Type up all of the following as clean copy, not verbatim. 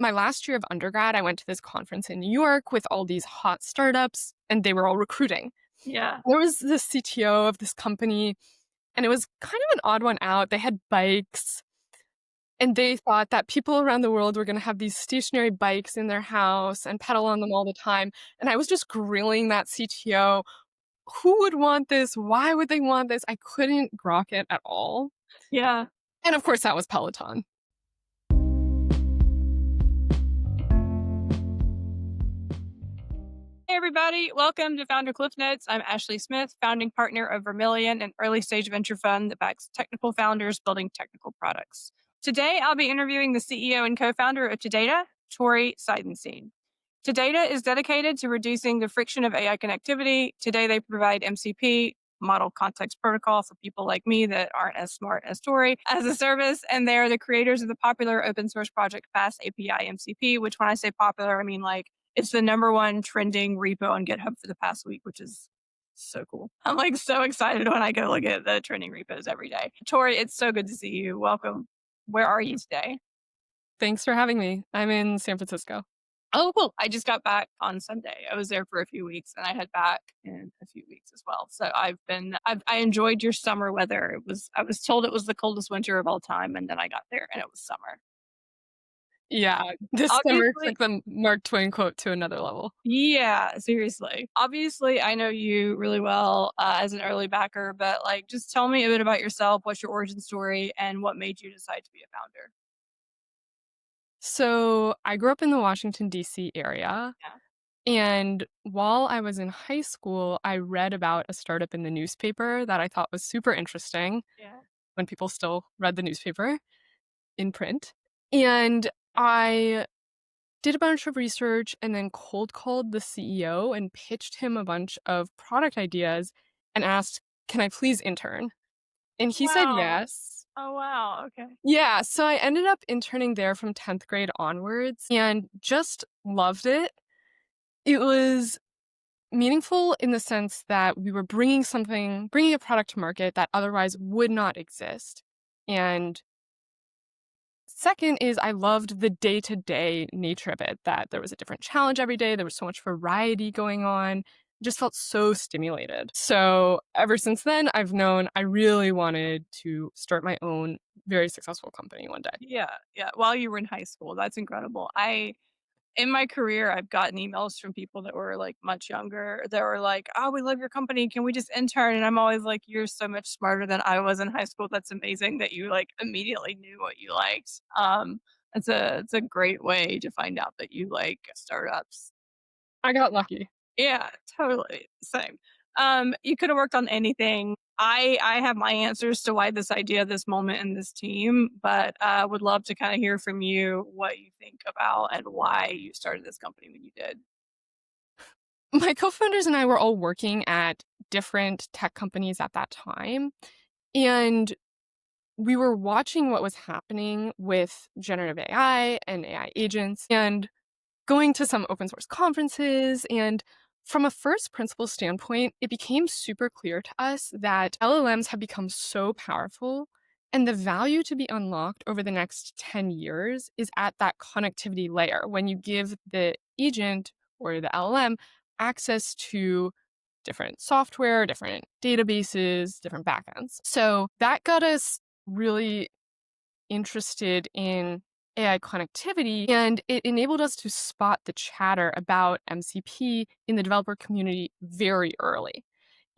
My last year of undergrad, I went to this conference in New York with all these hot startups, and they were all recruiting. Yeah. There was the CTO of this company, and it was kind of an odd one out. They had bikes, and they thought that people around the world were going to have these stationary bikes in their house and pedal on them all the time. And I was just grilling that CTO. Who would want this? Why would they want this? I couldn't grok it at all. Yeah. And of course, that was Peloton. Hey, everybody. Welcome to Founder Cliff Notes. I'm Ashley Smith, founding partner of Vermilion, an early stage venture fund that backs technical founders building technical products. Today, I'll be interviewing the CEO and co founder of Tadata, Tori Seidenstein. Tadata is dedicated to reducing the friction of AI connectivity. Today, they provide MCP, Model Context Protocol, for people like me that aren't as smart as Tori, as a service. And they're the creators of the popular open source project Fast API MCP, which when I say popular, I mean like it's the number one trending repo on GitHub for the past week, which is so cool. I'm like so excited when I go look at the trending repos every day. Tori, it's so good to see you. Welcome. Where are you today? Thanks for having me. I'm in San Francisco. Oh, cool. I just got back on Sunday. I was there for a few weeks and I head back in a few weeks as well. So I enjoyed your summer weather. I was told it was the coldest winter of all time. And then I got there and it was summer. Yeah, this summer Obviously, took the Mark Twain quote to another level. yeah, seriously. Obviously, I know you really well as an early backer, but like, just tell me a bit about yourself. What's your origin story and what made you decide to be a founder? So I grew up in the Washington, D.C. area. Yeah. And while I was in high school, I read about a startup in the newspaper that I thought was super interesting Yeah. when people still read the newspaper in print. And I did a bunch of research and then cold called the CEO and pitched him a bunch of product ideas and asked, "Can I please intern?" And he said Wow. yes. Oh, wow. Okay. Yeah, so I ended up interning there from 10th grade onwards and just loved it. It was meaningful in the sense that we were bringing a product to market that otherwise would not exist. And second is I loved the day-to-day nature of it, that there was a different challenge every day, there was so much variety going on. Just felt so stimulated. So ever since then, I've known I really wanted to start my own very successful company one day. Yeah. Yeah. While you were in high school, that's incredible. In my career, I've gotten emails from people that were like much younger that were like, "Oh, we love your company. Can we just intern?" And I'm always like, "You're so much smarter than I was in high school. That's amazing that you like immediately knew what you liked." It's a great way to find out that you like startups. I got lucky. Yeah, totally. Same. You could have worked on anything. I have my answers to why this idea, this moment, and this team, but would love to kind of hear from you what you think about and why you started this company when you did. My co-founders and I were all working at different tech companies at that time, and we were watching what was happening with generative AI and AI agents and going to some open source conferences. And from a first principle standpoint, it became super clear to us that LLMs have become so powerful and the value to be unlocked over the next 10 years is at that connectivity layer when you give the agent or the LLM access to different software, different databases, different backends. So that got us really interested in AI connectivity, and it enabled us to spot the chatter about MCP in the developer community very early.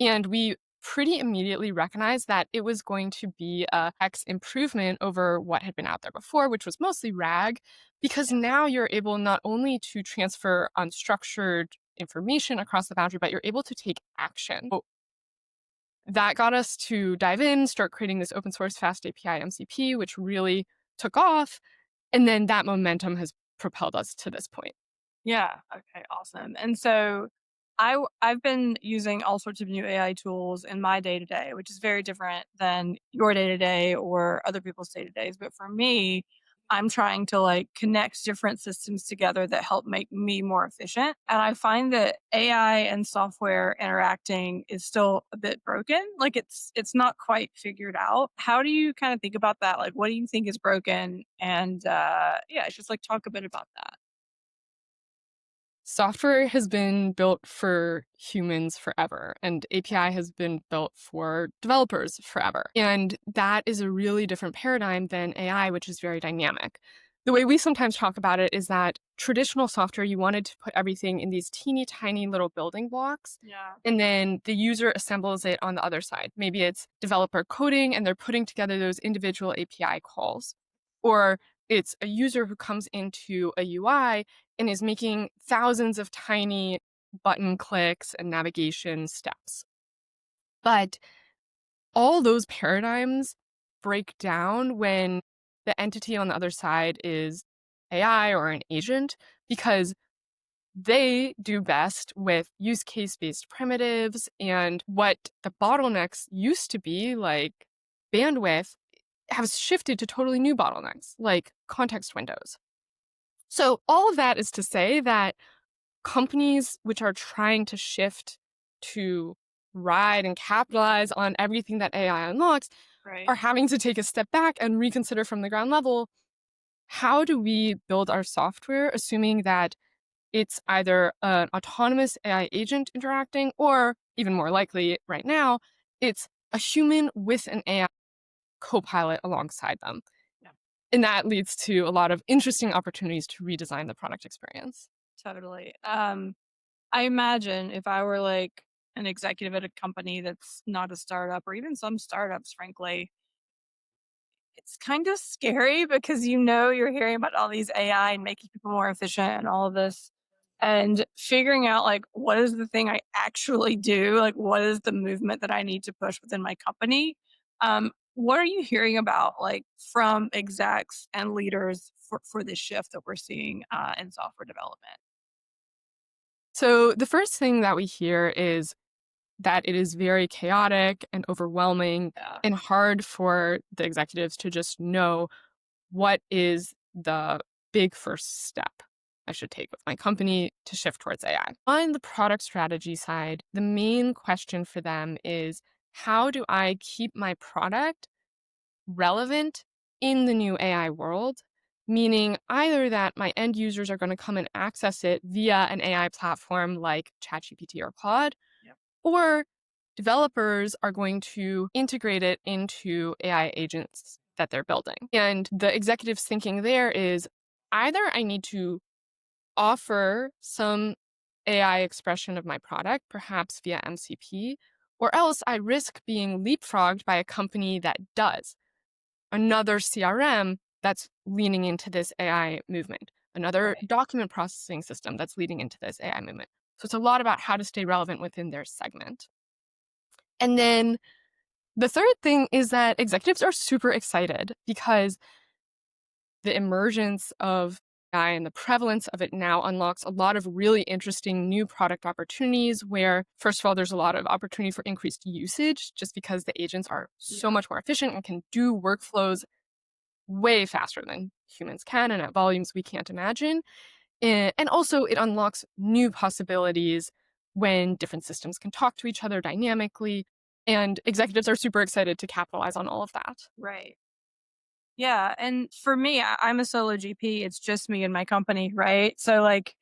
And we pretty immediately recognized that it was going to be a X improvement over what had been out there before, which was mostly RAG, because now you're able not only to transfer unstructured information across the boundary, but you're able to take action. So that got us to dive in, start creating this open source fast API MCP, which really took off. And then that momentum has propelled us to this point. Yeah. Okay. Awesome. And so I've been using all sorts of new AI tools in my day to day, which is very different than your day to day or other people's day to days. But for me, I'm trying to like connect different systems together that help make me more efficient. And I find that AI and software interacting is still a bit broken. Like it's not quite figured out. How do you kind of think about that? Like what do you think is broken? And yeah, just like talk a bit about that. Software has been built for humans forever, and API has been built for developers forever. And that is a really different paradigm than AI, which is very dynamic. The way we sometimes talk about it is that traditional software, you wanted to put everything in these teeny tiny little building blocks, Yeah. and then the user assembles it on the other side. Maybe it's developer coding, and they're putting together those individual API calls. Or it's a user who comes into a UI and is making thousands of tiny button clicks and navigation steps. But all those paradigms break down when the entity on the other side is AI or an agent, because they do best with use case based primitives, and what the bottlenecks used to be, like bandwidth, has shifted to totally new bottlenecks, like context windows. So, all of that is to say that companies which are trying to shift to ride and capitalize on everything that AI unlocks Right. are having to take a step back and reconsider from the ground level, how do we build our software assuming that it's either an autonomous AI agent interacting, or even more likely right now, it's a human with an AI co-pilot alongside them. Yeah. And that leads to a lot of interesting opportunities to redesign the product experience. Totally. I imagine if I were like an executive at a company that's not a startup or even some startups, frankly, it's kind of scary because you're hearing about all these AI and making people more efficient and all of this. And figuring out like what is the thing I actually do? Like what is the movement that I need to push within my company? What are you hearing about like from execs and leaders for this shift that we're seeing in software development? So, the first thing that we hear is that it is very chaotic and overwhelming Yeah. and hard for the executives to just know what is the big first step I should take with my company to shift towards AI. On the product strategy side, the main question for them is, how do I keep my product relevant in the new AI world? Meaning either that my end users are going to come and access it via an AI platform like ChatGPT or Claude, Yep. or developers are going to integrate it into AI agents that they're building. And the executive's thinking there is, either I need to offer some AI expression of my product, perhaps via MCP, or else I risk being leapfrogged by a company that does. Another CRM that's leaning into this AI movement, another Right. document processing system that's leading into this AI movement. So it's a lot about how to stay relevant within their segment. And then the third thing is that executives are super excited because the emergence of AI and the prevalence of it now unlocks a lot of really interesting new product opportunities where, first of all, there's a lot of opportunity for increased usage just because the agents are so Yeah. much more efficient and can do workflows way faster than humans can and at volumes we can't imagine. And also, it unlocks new possibilities when different systems can talk to each other dynamically. And executives are super excited to capitalize on all of that. Right. Yeah. And for me, I'm a solo GP. It's just me and my company. Right. So, like,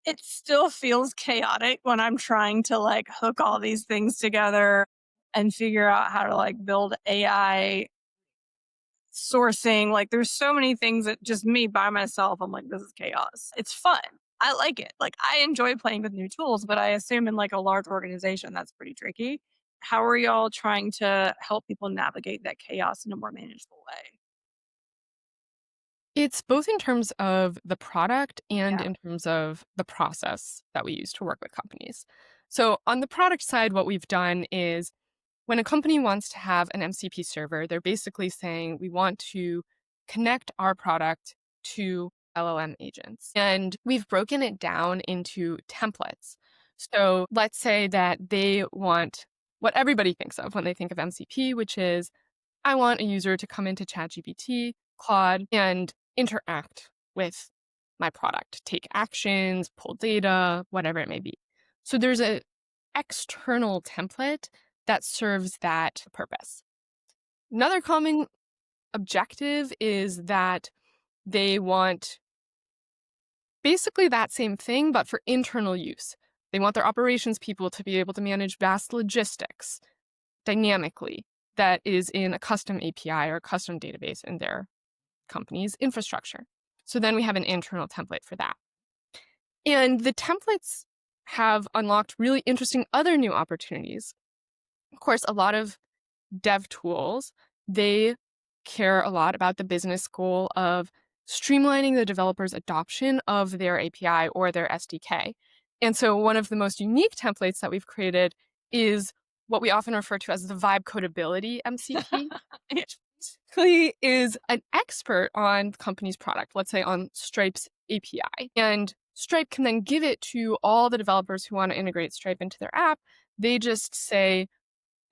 it still feels chaotic when I'm trying to like hook all these things together and figure out how to like build AI sourcing. Like, there's so many things that just me by myself, I'm like, this is chaos. It's fun. I like it. Like, I enjoy playing with new tools, but I assume in like a large organization, that's pretty tricky. How are y'all trying to help people navigate that chaos in a more manageable way? It's both in terms of the product and Yeah. in terms of the process that we use to work with companies. So, on the product side, what we've done is when a company wants to have an MCP server, they're basically saying, we want to connect our product to LLM agents. And we've broken it down into templates. So, let's say that they want what everybody thinks of when they think of MCP, which is, I want a user to come into ChatGPT, Claude and interact with my product, take actions, pull data, whatever it may be. So there's a external template that serves that purpose. Another common objective is that they want basically that same thing, but for internal use. They want their operations people to be able to manage vast logistics dynamically that is in a custom API or a custom database in their company's infrastructure. So then we have an internal template for that. And the templates have unlocked really interesting other new opportunities. Of course, a lot of dev tools, they care a lot about the business goal of streamlining the developer's adoption of their API or their SDK. And so one of the most unique templates that we've created is what we often refer to as the vibe codability MCP. It basically is an expert on the company's product, let's say on Stripe's API. And Stripe can then give it to all the developers who want to integrate Stripe into their app. They just say,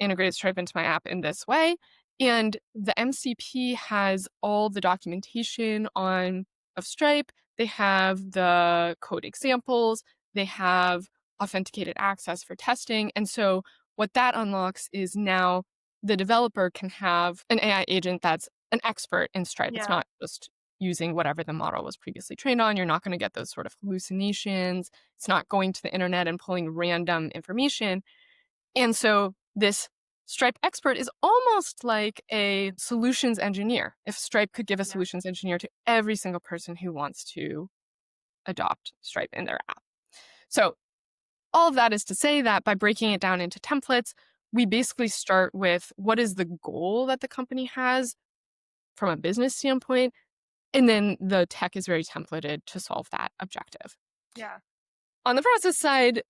integrate Stripe into my app in this way. And the MCP has all the documentation on of Stripe. They have the code examples. They have authenticated access for testing. And so what that unlocks is now the developer can have an AI agent that's an expert in Stripe. It's Yeah. not just using whatever the model was previously trained on. You're not going to get those sort of hallucinations. It's not going to the internet and pulling random information. And so this Stripe expert is almost like a solutions engineer. If Stripe could give a Yeah. solutions engineer to every single person who wants to adopt Stripe in their app. So all of that is to say that by breaking it down into templates, we basically start with what is the goal that the company has from a business standpoint, and then the tech is very templated to solve that objective. Yeah. On the process side,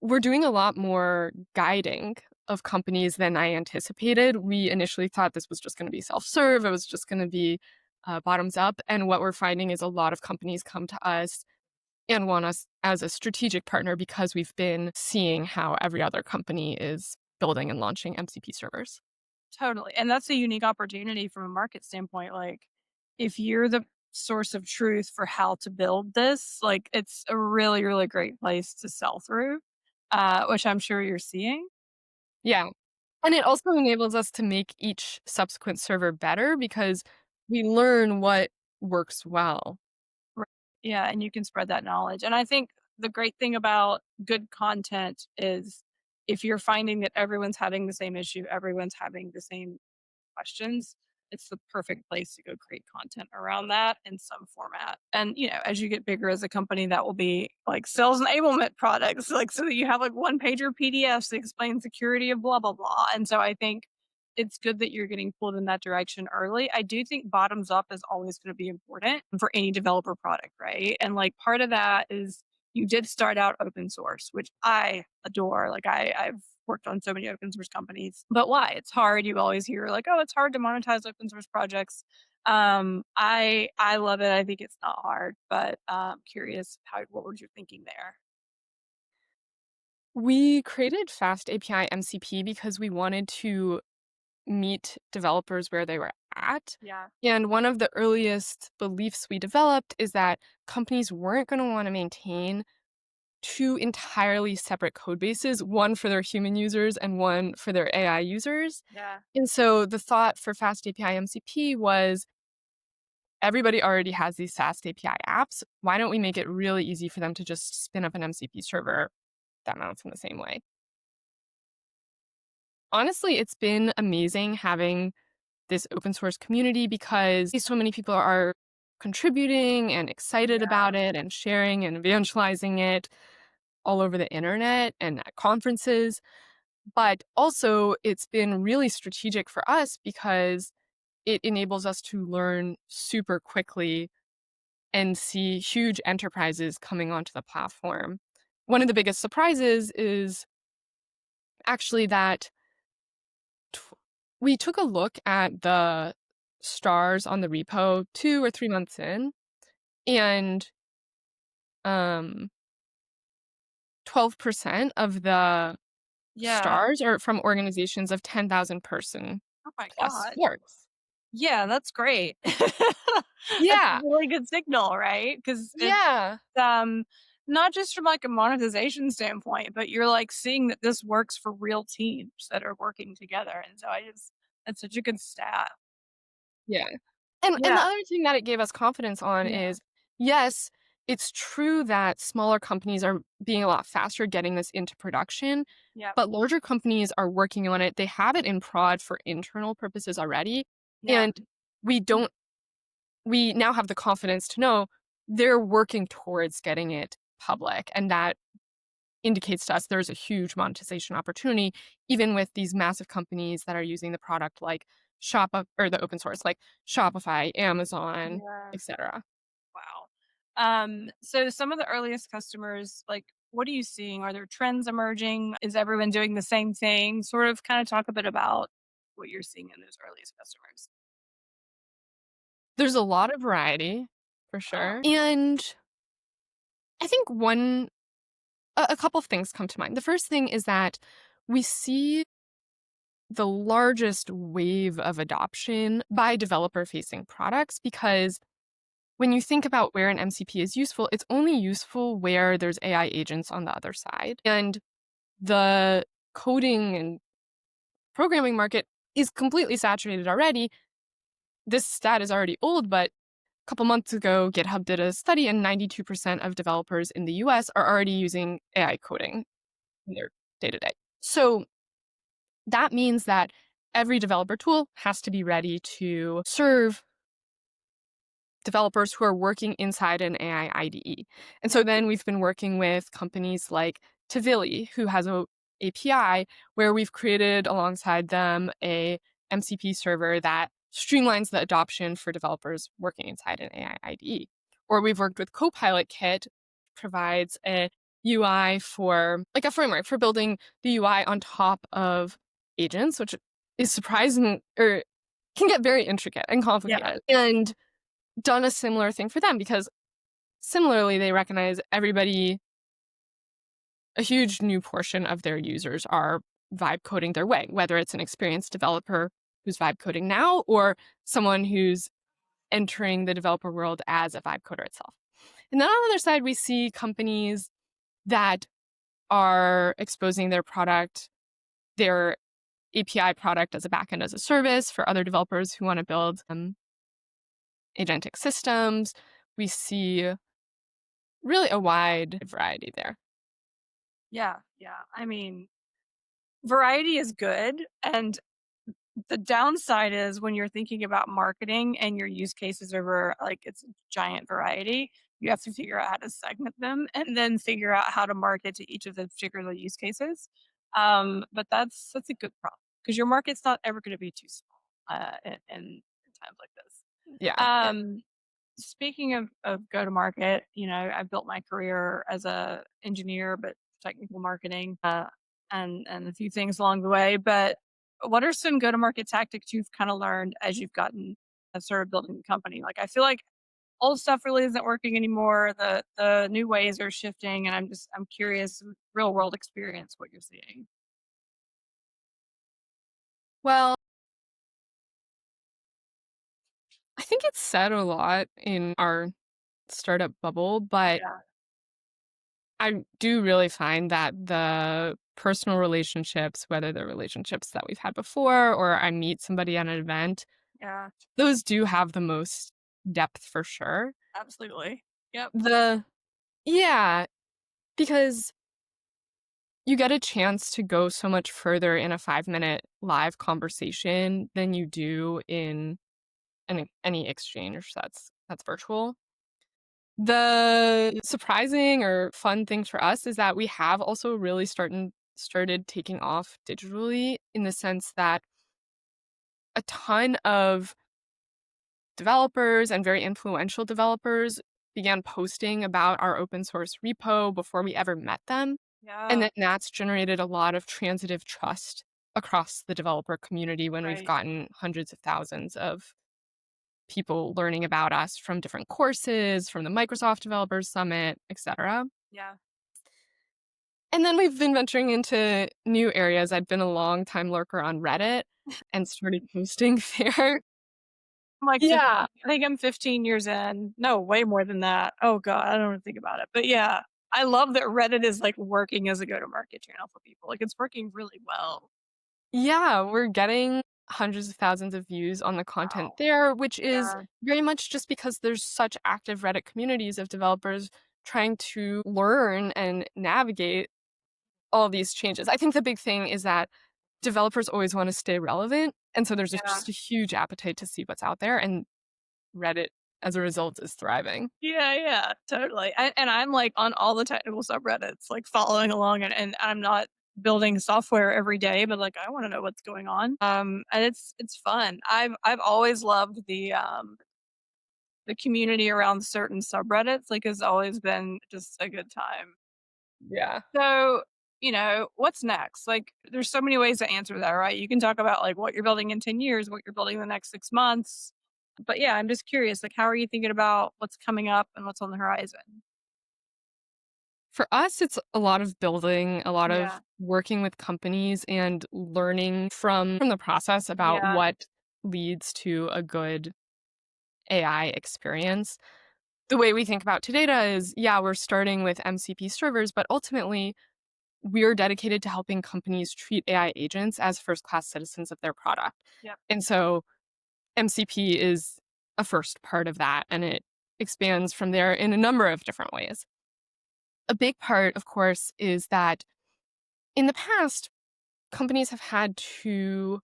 we're doing a lot more guiding of companies than I anticipated. We initially thought this was just going to be self-serve. It was just going to be bottoms up. And what we're finding is a lot of companies come to us and want us as a strategic partner because we've been seeing how every other company is building and launching MCP servers. Totally. And that's a unique opportunity from a market standpoint. Like, if you're the source of truth for how to build this, like, it's a really, really great place to sell through, which I'm sure you're seeing. Yeah. And it also enables us to make each subsequent server better because we learn what works well. Right. Yeah. And you can spread that knowledge. And I think the great thing about good content is if you're finding that everyone's having the same issue, everyone's having the same questions, it's the perfect place to go create content around that in some format. And, as you get bigger as a company, that will be like sales enablement products, like so that you have like one pager PDFs that explain security of blah, blah, blah. And so I think it's good that you're getting pulled in that direction early. I do think bottoms up is always going to be important for any developer product, right? And like part of that is you did start out open source, which I adore. Like I've worked on so many open source companies. But why? It's hard. You always hear like, oh, it's hard to monetize open source projects. I love it. I think it's not hard, but curious what were you thinking there? We created Fast API MCP because we wanted to meet developers where they were at. Yeah. And one of the earliest beliefs we developed is that companies weren't going to want to maintain two entirely separate code bases, one for their human users and one for their AI users. Yeah. And so the thought for Fast API MCP was everybody already has these fast API apps. Why don't we make it really easy for them to just spin up an MCP server that mounts in the same way? Honestly, it's been amazing having this open source community because so many people are contributing and excited Yeah. about it and sharing and evangelizing it all over the internet and at conferences. But also, it's been really strategic for us because it enables us to learn super quickly and see huge enterprises coming onto the platform. One of the biggest surprises is actually that tw- we took a look at the stars on the repo 2 or 3 months in, and 12% of the Yeah. stars are from organizations of 10,000 person Oh my plus god. orgs. Yeah, that's great. That's a Yeah. really good signal, right? Because it's, Yeah. um, not just from, like, a monetization standpoint, but you're, like, seeing that this works for real teams that are working together, and so I just that's such a good stat. Yeah. And the Yeah, other thing that it gave us confidence on yeah, is, yes, it's true that smaller companies are being a lot faster getting this into production, yep, but larger companies are working on it. They have it in prod for internal purposes already, yeah, and we don't we now have the confidence to know they're working towards getting it public, and that indicates to us there's a huge monetization opportunity even with these massive companies that are using the product like Shop or the open source like Shopify, Amazon, yeah. etc. Wow. So some of the earliest customers, like, what are you seeing? Are there trends emerging? Is everyone doing the same thing? Sort of kind of talk a bit about what you're seeing in those earliest customers. There's a lot of variety for Oh, sure. And I think a couple of things come to mind. The first thing is that we see the largest wave of adoption by developer facing products because when you think about where an MCP is useful, it's only useful where there's AI agents on the other side. And the coding and programming market is completely saturated already. This stat is already old, but a couple months ago, GitHub did a study, and 92% of developers in the US are already using AI coding in their day to day. So that means that every developer tool has to be ready to serve developers who are working inside an AI IDE. And so then we've been working with companies like Tvili, who has a API where we've created alongside them a MCP server that streamlines the adoption for developers working inside an AI IDE. Or we've worked with Copilot Kit, provides a UI for like a framework for building the UI on top of agents, which is surprising or can get very intricate and yeah, complicated. And done a similar thing for them because similarly, they recognize everybody, a huge new portion of their users are vibe coding their way, whether it's an experienced developer who's vibe coding now or someone who's entering the developer world as a vibe coder itself. And then on the other side, we see companies that are exposing their product, their API product as a backend as a service for other developers who want to build agentic systems. We see really a wide variety there. yeah, yeah. I mean, variety is good, and the downside is when you're thinking about marketing and your use cases over like it's a giant variety, you have to figure out how to segment them and then figure out how to market to each of the particular use cases. But that's a good problem because your market's not ever going to be too small in times like this. Yeah, yeah. Um, Speaking of go to market, I built my career as a engineer, but technical marketing, and a few things along the way. But what are some go to market tactics you've kind of learned as you've gotten have started building the company? Like I feel like old stuff really isn't working anymore. The new ways are shifting, and I'm curious, real world experience, what you're seeing. Well, I think it's said a lot in our startup bubble, but Yeah, I do really find that the personal relationships, whether they're relationships that we've had before or I meet somebody at an event, yeah, those do have the most depth for sure. absolutely. Yep. The Yeah, because you get a chance to go so much further in a 5-minute live conversation than you do in any exchange that's virtual. The surprising or fun thing for us is that we have also really started taking off digitally in the sense that a ton of developers and very influential developers began posting about our open source repo before we ever met them. And Yeah. then that's generated a lot of transitive trust across the developer community when we've Right. gotten hundreds of thousands of people learning about us from different courses, from the Microsoft Developers Summit, etc. Yeah. And then we've been venturing into new areas. I'd been a long time lurker on Reddit and started posting there. I'm like Yeah. 15. I think I'm 15 years in. No, way more than that. Oh god, I don't even think about it. But yeah, I love that Reddit is like working as a go-to-market channel for people. Like it's working really well. Yeah, we're getting hundreds of thousands of views on the content Wow. there, which is Yeah. very much just because there's such active Reddit communities of developers trying to learn and navigate all these changes. I think the big thing is that developers always want to stay relevant, and so there's Yeah. just a huge appetite to see what's out there, and Reddit, as a result, is thriving. Yeah, yeah, totally. And I'm like on all the technical subreddits, like following along, and I'm not building software every day, but like I want to know what's going on. And it's fun. I've always loved the community around certain subreddits. Like has always been just a good time. Yeah. So, what's next? Like there's so many ways to answer that, right? You can talk about like what you're building in 10 years, what you're building in the next 6 months. But yeah, I'm just curious, like how are you thinking about what's coming up and what's on the horizon? For us, it's a lot of building, a lot of Yeah. working with companies and learning from the process about Yeah. what leads to a good AI experience. The way we think about Tadata is, yeah, we're starting with MCP servers, but ultimately we're dedicated to helping companies treat AI agents as first class citizens of their product. Yep. And so MCP is a first part of that, and it expands from there in a number of different ways. A big part, of course, is that in the past, companies have had to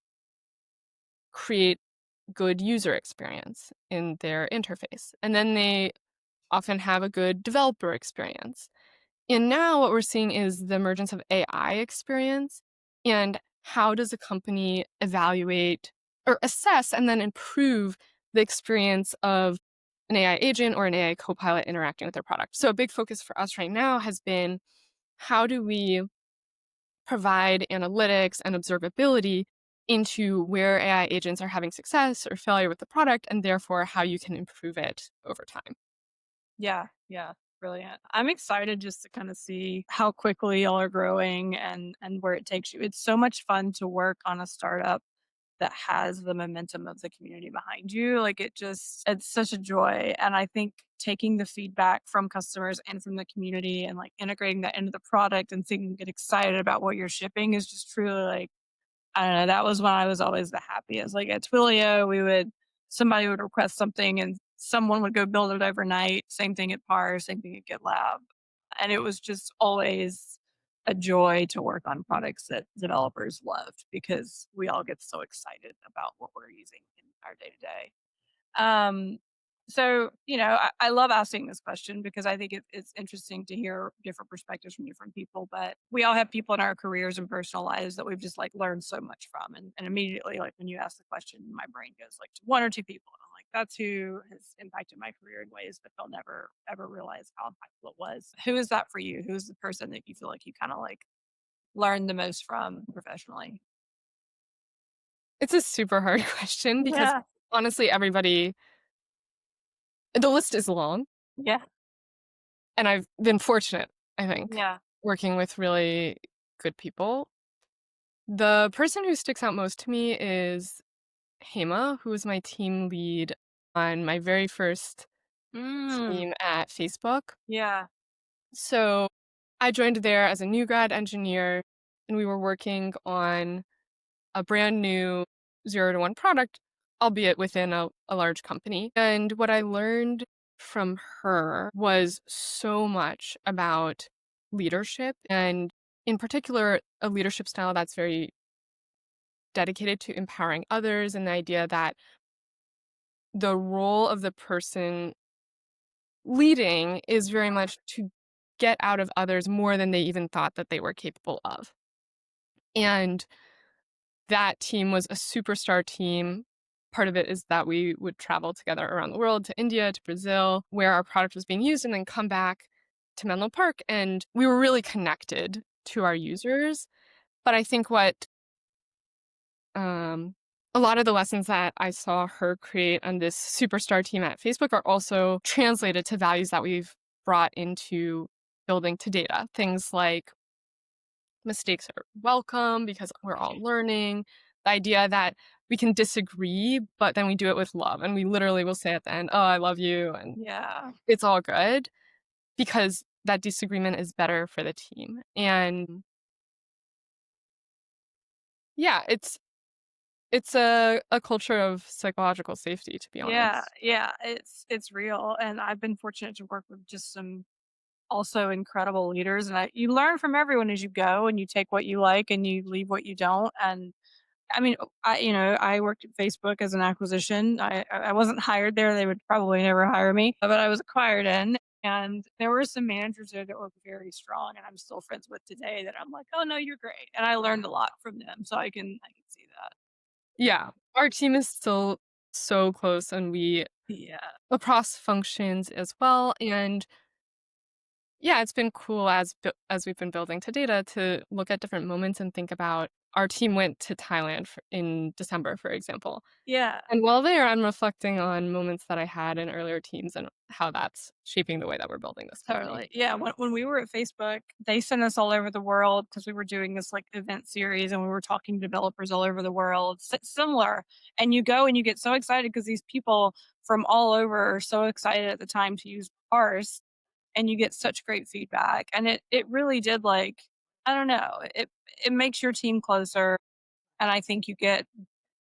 create good user experience in their interface, and then they often have a good developer experience. And now what we're seeing is the emergence of AI experience and how does a company evaluate or assess and then improve the experience of an AI agent or an AI copilot interacting with their product. So a big focus for us right now has been how do we provide analytics and observability into where AI agents are having success or failure with the product and therefore how you can improve it over time. Yeah. Yeah. Brilliant. I'm excited just to kind of see how quickly y'all are growing and where it takes you. It's so much fun to work on a startup that has the momentum of the community behind you. Like it's such a joy. And I think taking the feedback from customers and from the community and like integrating that into the product and thinking get excited about what you're shipping is just truly like I don't know, that was when I was always the happiest. Like at Twilio, somebody would request something and someone would go build it overnight. Same thing at PAR, same thing at GitLab. And it was just always a joy to work on products that developers loved because we all get so excited about what we're using in our day to day. Um, so, I love asking this question because I think it's interesting to hear different perspectives from different people. But we all have people in our careers and personal lives that we've just like learned so much from. And immediately, like when you ask the question, my brain goes like to one or two people. And I'm like, that's who has impacted my career in ways that they'll never ever realize how impactful it was. Who is that for you? Who's the person that you feel like you kind of like learned the most from professionally? It's a super hard question because Yeah. honestly, the list is long, Yeah. and I've been fortunate, I think, Yeah. working with really good people. The person who sticks out most to me is Hema, who was my team lead on my very first Mm, team at Facebook. yeah. So I joined there as a new grad engineer, and we were working on a brand new 0 to 1 product, albeit within a large company. And what I learned from her was so much about leadership and, in particular, a leadership style that's very dedicated to empowering others and the idea that the role of the person leading is very much to get out of others more than they even thought that they were capable of. And that team was a superstar team. Part of it is that we would travel together around the world to India, to Brazil, where our product was being used, and then come back to Menlo Park. And we were really connected to our users. But I think what um, a lot of the lessons that I saw her create on this superstar team at Facebook are also translated to values that we've brought into building to data. Things like mistakes are welcome because we're all learning. The idea that we can disagree, but then we do it with love, and we literally will say at the end, "Oh, I love you," and Yeah. it's all good because that disagreement is better for the team. And yeah, it's a culture of psychological safety, to be Yeah, honest. yeah, it's real, and I've been fortunate to work with just some also incredible leaders, and you learn from everyone as you go, and you take what you like and you leave what you don't, and I mean, I worked at Facebook as an acquisition. I wasn't hired there. They would probably never hire me, but I was acquired in. And there were some managers there that were very strong, and I'm still friends with today. That I'm like, oh no, you're great, and I learned a lot from them. So I can see that. Yeah, our team is still so close, and we Yeah, across functions as well, and yeah, it's been cool as we've been building to data to look at different moments and think about our team went to Thailand in December, for example. yeah. And while there, I'm reflecting on moments that I had in earlier teams and how that's shaping the way that we're building this company. Totally. Yeah, when we were at Facebook, they sent us all over the world because we were doing this, like, event series, and we were talking to developers all over the world, similar, and you go and you get so excited because these people from all over are so excited at the time to use ours, and you get such great feedback, and it really did, like, I don't know, it makes your team closer, and I think you get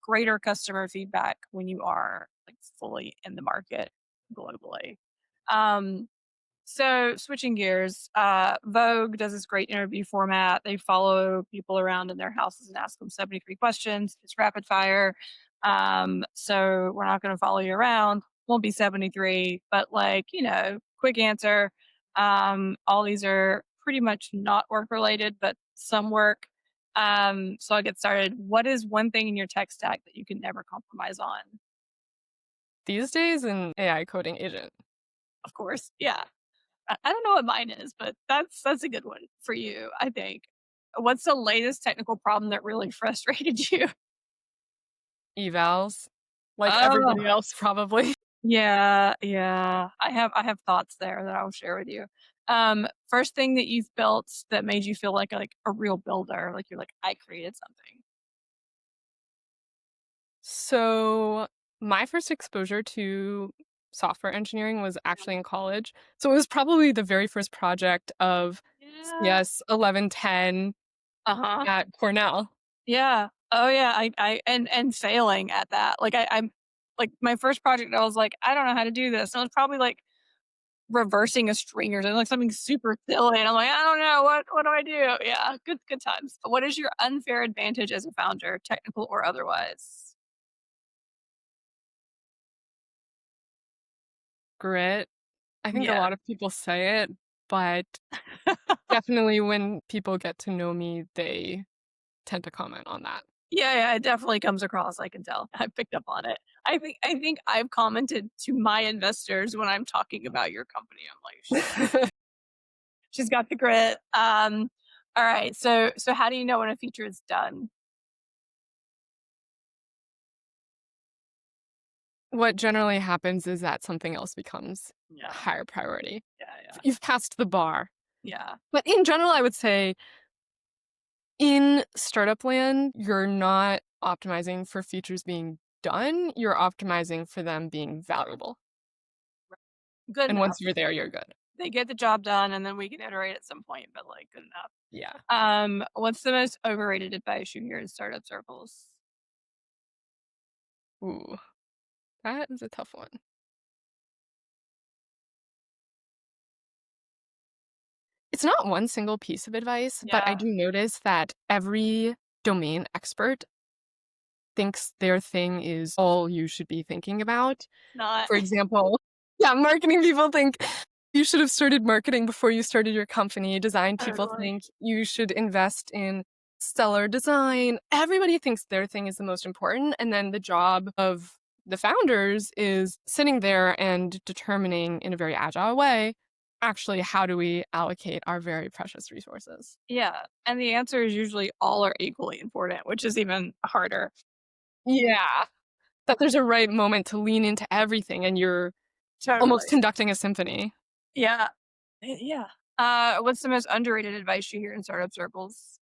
greater customer feedback when you are, like, fully in the market globally. Um so switching gears, Vogue does this great interview format. They follow people around in their houses and ask them 73 questions. It's rapid fire. So we're not going to follow you around. Won't be 73, but like, quick answer. All these are pretty much not work related, but some work. So I'll get started. What is one thing in your tech stack that you can never compromise on? These days, an AI coding agent. Of course. Yeah. I don't know what mine is, but that's a good one for you, I think. What's the latest technical problem that really frustrated you? Evals, like Oh, everybody else probably. yeah, yeah. I have thoughts there that I'll share with you. First thing that you've built that made you feel like a real builder, like you're like, I created something. So, my first exposure to software engineering was actually in college. So, it was probably the very first project of Yeah. CS 1110 Uh-huh. at Cornell. Yeah. Oh yeah. I and failing at that. Like I'm like my first project, I was like, I don't know how to do this. And it was probably like reversing a string or something, like something super silly, and I'm like, "I don't know, what do I do?" Yeah, good times. What is your unfair advantage as a founder, technical or otherwise? Grit. I think a Yeah. lot of people say it, but definitely when people get to know me, they tend to comment on that. Yeah, yeah, it definitely comes across, I can tell. I picked up on it. I think I've commented to my investors when I'm talking about your company. I'm like, she's got the grit." Alright, so how do you know when a feature is done? What generally happens is that something else becomes a Yeah, higher priority. yeah, yeah, You've passed the bar. yeah. But in general, I would say in startup land, you're not optimizing for features being done, you're optimizing for them being valuable. Good And enough. once you're there, you're good. They get the job done, and then we can iterate at some point, but, like, good enough. Yeah. What's the most overrated advice you hear in startup circles? Ooh, that is a tough one. It's not one single piece of advice, but I Yeah, do notice that every domain expert thinks their thing is all you should be thinking about. not For example, yeah, marketing people think you should have started marketing before you started your company. Design people totally. think you should invest in stellar design. Everybody thinks their thing is the most important. And then the job of the founders is sitting there and determining in a very agile way actually, how do we allocate our very precious resources? Yeah, and the answer is usually all are equally important, which is even harder. Yeah. That there's a right moment to lean into everything and you're almost Totally. conducting a symphony. Yeah. Yeah. What's the most underrated advice you hear in startup circles?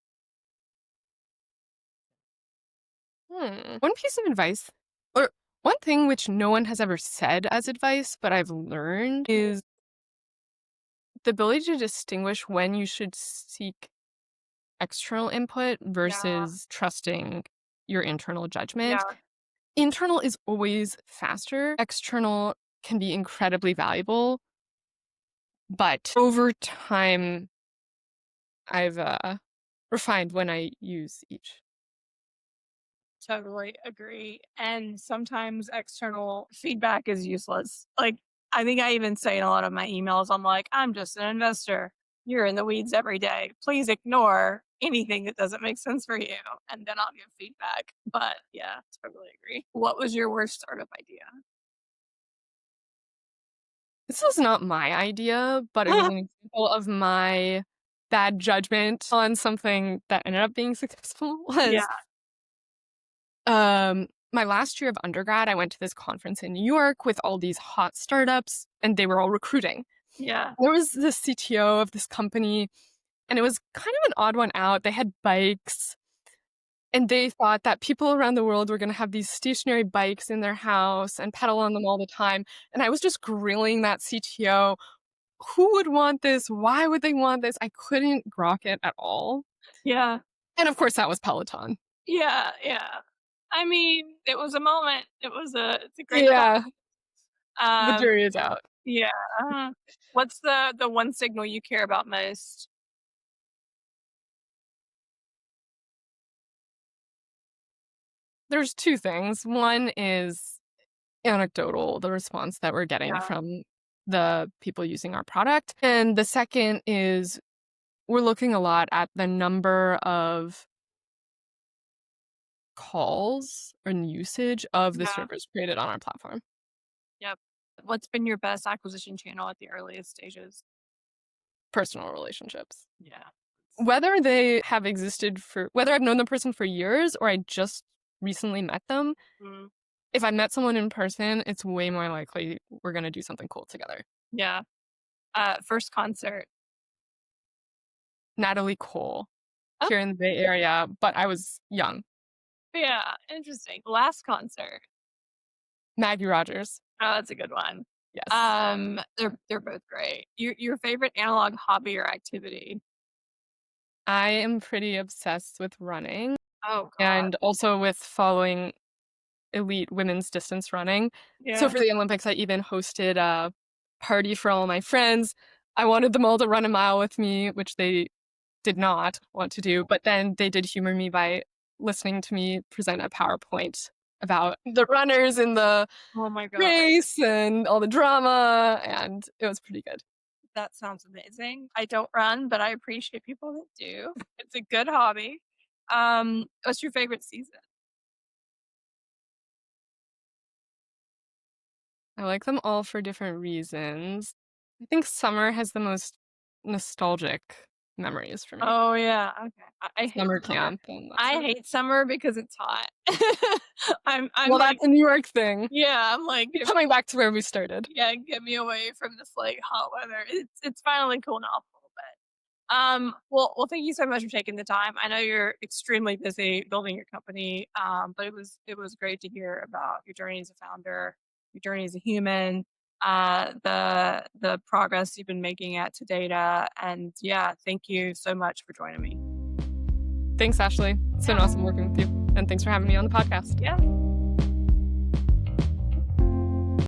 One piece of advice, or one thing which no one has ever said as advice, but I've learned is the ability to distinguish when you should seek external input Yeah. versus trusting your internal judgment. Yeah. Internal is always faster. External can be incredibly valuable, but over time, I've refined when I use each. Totally agree. And sometimes external feedback is useless. Like, I think I even say in a lot of my emails, I'm like, I'm just an investor. You're in the weeds every day. Please ignore anything that doesn't make sense for you. And then I'll give feedback. But yeah, totally agree. What was your worst startup idea? This was not my idea, but it was an example of my bad judgment on something that ended up being successful. Yeah. Was my last year of undergrad, I went to this conference in New York with all these hot startups, and they were all recruiting. Yeah. There was the CTO of this company, and it was kind of an odd one out. They had bikes, and they thought that people around the world were going to have these stationary bikes in their house and pedal on them all the time. And I was just grilling that CTO. Who would want this? Why would they want this? I couldn't grok it at all. Yeah. And of course, that was Peloton. Yeah. Yeah. I mean, it was a moment. It's a great time. Yeah, the Um, jury is out. yeah. What's the one signal you care about most? There's two things. One is anecdotal, the response that we're getting Yeah. from the people using our product. And the second is we're looking a lot at the number of calls and usage of the Yeah. servers created on our platform. Yep. What's been your best acquisition channel at the earliest stages? Personal relationships. Yeah. Whether they have existed for whether I've known the person for years or I just recently met them, Mm, if I met someone in person, it's way more likely we're gonna do something cool together. yeah. First concert. Natalie Cole Oh, here in the Bay Area, but I was young. yeah. Interesting. Last concert. Maggie Rogers. Oh, that's a good one. Yes. They're both great. Your favorite analog hobby or activity? I am pretty obsessed with running Oh God. and also with following elite women's distance running. So Yeah. for the Olympics, I even hosted a party for all my friends. I wanted them all to run a mile with me, which they did not want to do, but then they did humor me by listening to me present a PowerPoint about the runners in the Oh my God. race and all the drama, and it was pretty good. That sounds amazing. I don't run, but I appreciate people that do. It's a good hobby. What's your favorite season? I like them all for different reasons. I think summer has the most nostalgic memories for me. Oh yeah. Okay. I hate Summer summer. camp and that I sort of hate summer because it's hot. I'm well, like, that's a New York thing. yeah, I'm like, Coming back to where we started. yeah, get me away from this like hot weather. It's finally cooling off a little bit. Well, thank you so much for taking the time. I know you're extremely busy building your company. But it was great to hear about your journey as a founder, your journey as a human, the progress you've been making at Tadata, and yeah, thank you so much for joining me. Thanks, Ashley. It's been Yeah, awesome working with you. And thanks for having me on the podcast. yeah.